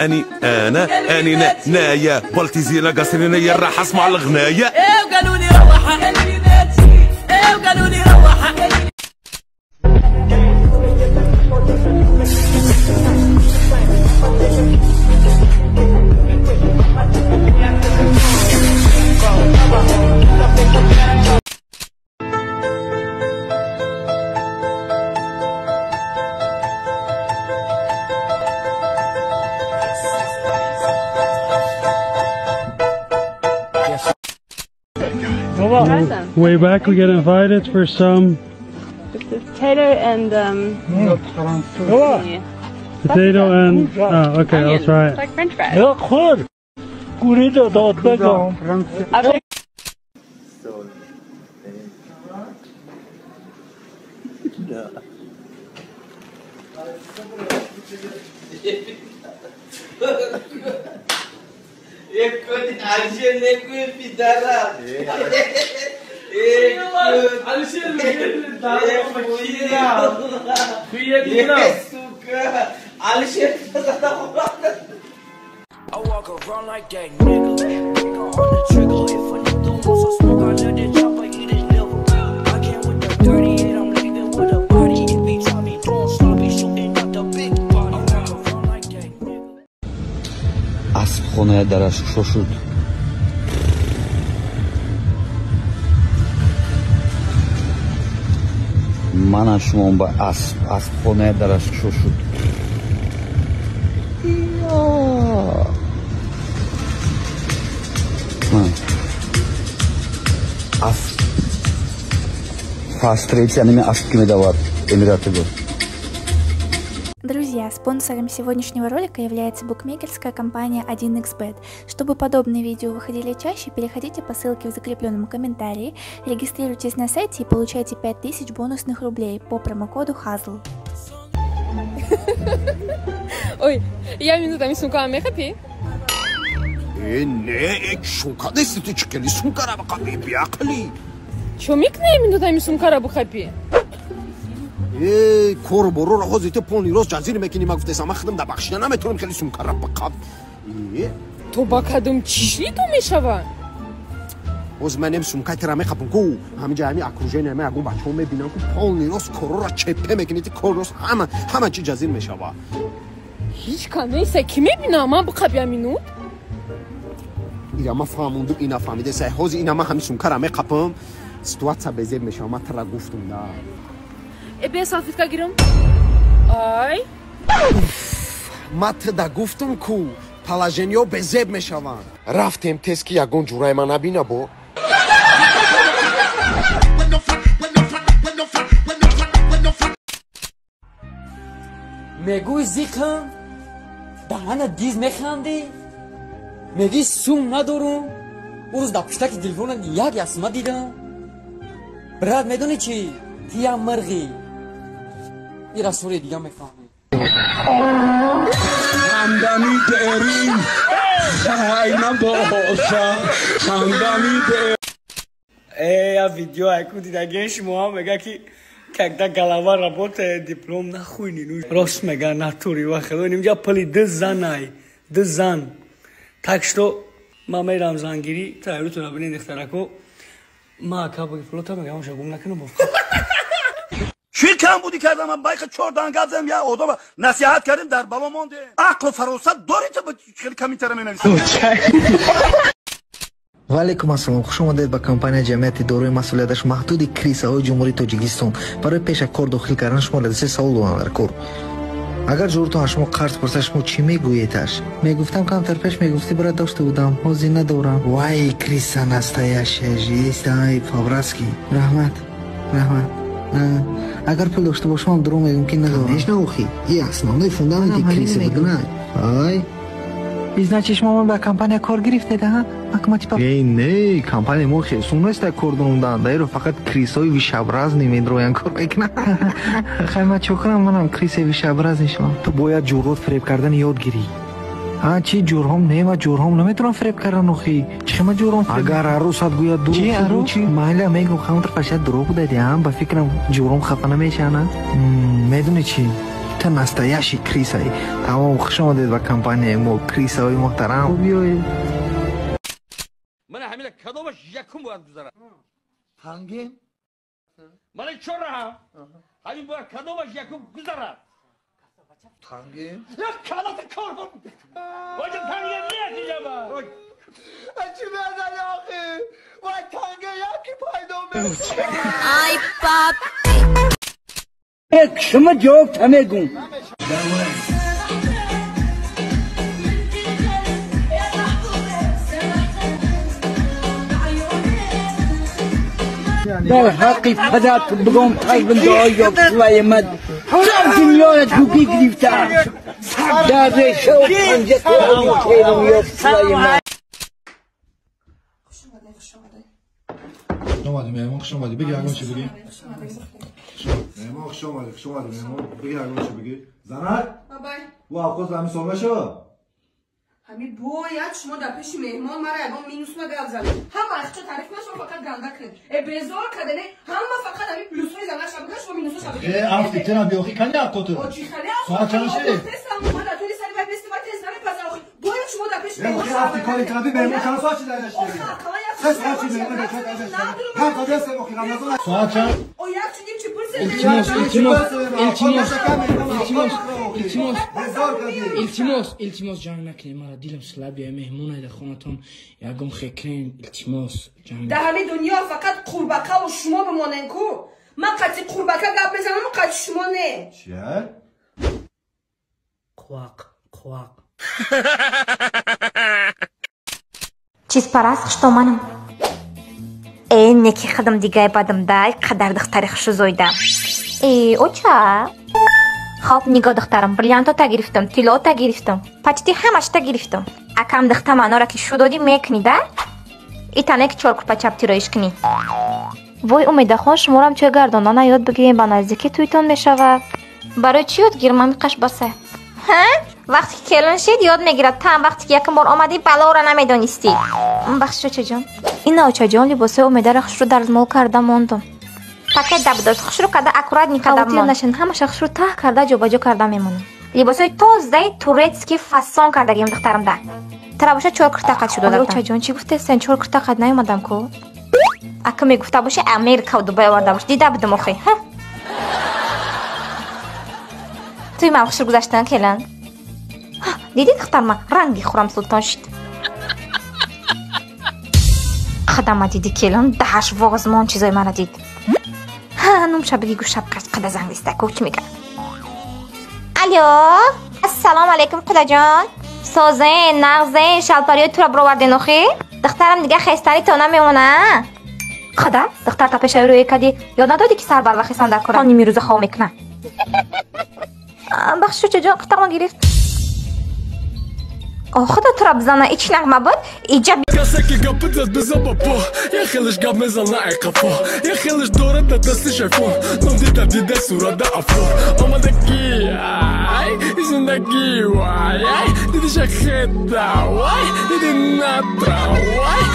اني نايا بالتيزينا قاصرين يا راح اسمع الغنايه وقالوا لي روح كلماتي وقالوا لي روح Way back we get invited for some Potato and potato and okay, I'll try it. like French fries. I walk around like that nigga. Finger on the trigger. If a nigga wants some smoke, I let it chop like eat his liver. I came with the 38, I'm leaving with a body. If he try me doing sloppy, shooting out the big body. I walk around like that nigga. Asp xonaya darashq shoshud. Mana shumon ba asp xonaya darashq shoshud. Друзья, спонсором сегодняшнего ролика является букмекерская компания 1xbet. Чтобы подобные видео выходили чаще, переходите по ссылке в закрепленном комментарии, регистрируйтесь на сайте и получайте 5000 бонусных рублей по промокоду HAZL. Ой, я минутами сумка мехапи. Чё микне минутами сумка рабу хапи? کوربورو را خودت پونی روز جزیره میکنی ما گفته سما خدم دبخشیدن نمیتونم خیلی سوم کرب بقاب تو با کدوم چیشلی تو میشوه؟ از منم سوم کتر میخوام کو همینجا همین اکروژه نمی اگه بچه‌ها میبینن که پونی روز کورو را چپه میکنی کوروس همه چی جزیره میشوه هیچ کانیسه کی میبینه ما بقاب یمینو؟ یا ما فهموندم اینا فهمیده سه حوزی اینا ما همین سوم کرب میخوام سیتواتسا بزرگ میشه ما ترا گفتم نه ابي صافيتك گیرم آی مات دا گفتم کو پالاژنیو بزرگ میشوند رفتیم تسکی یگون جورای من نبینه بو میگوی زیکم دهن دیز میخندی میگی سوم ندارم او روز در پشتک تلفن یک اسمه دیدم برات میدونی چی تیا مرغی این را سوری دیگه میفهمی همدمی داریم اینا باشه همدمی داریم я видео айку дидаган шумо мега ки когда голова работает диплом нахуйни ну рост мега натури ва хело нимҷа пали ду зан так что ма мерам зангири тайрутуна бинен ихтарако ма кабуги флота мега моша гум накунам شیر کم بودی کردم من بایخ چوردان گفتم یا اودا نصیحت کردیم در بالا مونده عقل و فراست داری تو خیلی کمی تر مینویسم ва алейкум ассалом хуш омадед ба компания ҷамъияти дорои масъулияташ маҳдуди крисаҳои ҷумҳурии тоҷикистон барои пеша кор дохил кардан шумо лазисе савол додам дар кор агар ҷорутон аз шумо қарз пурса шумо чӣ мегӯедаш мегуфтам камтар пеш мегуфти брат дошта будам ҳозир надорам вай криса настоящая фавраски раҳмат агар пул дошта бошам дурӯғ мегӯям ки надорам конечно охи и основной фундаменти криса будна ай значит шумо ба компания кор гирифтед а не компания мо хесун нест кор дондан дайро фақат крисои вишабраз немедроян кор мекунад хайма чокрам манам крисе вишабраз нишам ту бояд ҷуррот фиреб кардан ёд гирӣ چی جرم نه ما جرم نمیتونم فریب کردن آخی چی ما جرم اگر عروست گوید دروغ چی عروس مالا میگم خودت قشنگ دروغ دادی هم با فکرم جرم خفه نمیشه نه میدونی چی تو نستایشی کریسایی تمام خوش آمدید به کمپانی ما کریسای محترم بیایید من همین کدومش یکم باید گذارم هنگین من چرا همین باید کدومش یکم گذارم هنگین یک کلات کار کن وجب تنگه نیه دیگه با چی بدن آخی وای تنگه یکی پایدو Ay pap. شما جواب تمگون در حقی پدرت بگم قلب دعای سلیمت در دنیا دوگی گرفتم در ریشه و پنجه تیرم یا سلیمت خوش اومدی مهمان خوش اومدی بگی اگه چی بگی مهمان خوش اومدی مهمان بگی اگه چی بگی زنر بابای و خود همین سومه شو همین باید شما در پیش مهمان مرا ایوان مینوس ما گل زد هم اخچه تعریف نشون فقط گنده کرد بزار کردنه همه فقط همین پلوسوی زنر شب بگه شما مینوسو شب بگه افتی تنم بیاخی کنی اقوتو چی خلی ساعت چند شه من در توی سری باید بستی باید تیز نمی پس آخی باید شما در پیش مهمان شب افتی کاری کردی مهمان چند ساعت چی داشتی ساعت چی مهمان داشتی هم تا دست مخی رمضان ساعت چند او یک چیدیم چی پرسه التماس جان نکنی مرا دیلم سلابی مهمونه در خونتون یکم خیکرین التماس جان در همه دنیا فقط قورباغه و شما بمانن کو من قطعی قورباغه گپ بزنم و قطعی شما نه چیه؟ قواق چیز پرست شتومانم ای نکی خدم دیگه بدم دای قدر دختری خوشو زویدم ای او چه؟ خب نگاه دخترم بریانتو تا گرفتم تیلو تا گرفتم پچتی همش تا گرفتم اکم دختم آنها را که شو دادی میکنی ده ای تنه که چور کپا چپ تیرایش کنی وای امیده خون شما هم چه گرداندن یاد بگیریم با نزدیکی تویتون میشوه برای چی یاد گیرم من قش باسه ها؟ وقتی که کلن شد یاد میگیرد تا وقتی که یکم بار آمدی بلا را نمیدانستی بخش چه جان این آچه جان لباسه امیده را خوش رو در مال کرده موندم پاکت دبداز خوش رو کرده اکورات نیکده مون نشن همه شخص رو ته کرده جو باجو کرده میمونم لباسای تازه توریتسکی فاسون کرده گیم دخترم ده ترا باشه چور کرتا قد شده دارم آچه جان چی گفته سن چور کرتا قد نیومدم کو اکه میگفته باشه امریکا و دبی آورده باشه دیده بدم اخی ها توی من خوش رو گذاشتن کلن دیدی دختر من رنگی خورم سلطان شد خدم دیدی کلن دهش واغزمان چیزای من دید ها نوم شب بگی گو شب قد زنگ دیسته کوچ میگن الو السلام علیکم قدا جان سازه نغزه شلپریای تو را برآورده نخی دخترم دیگه خیستنی تا نمیمونه قدا دختر تا پیش روی کدی یاد ندادی که سر بر وقتی سندر کنه نیمی روز خواه میکنه بخشو چه جان قطع ما گرفت خدا تو را بزنه ایچ نغمه بود ایجاب کسی که گپ دست بزن با یه خیلش گپ میزنه ای قفا یه خیلش دوره در دستش ایفون نم دیده صورت در افلار آمدگی زندگی وای دیدی شخص وای دیدی نترا وای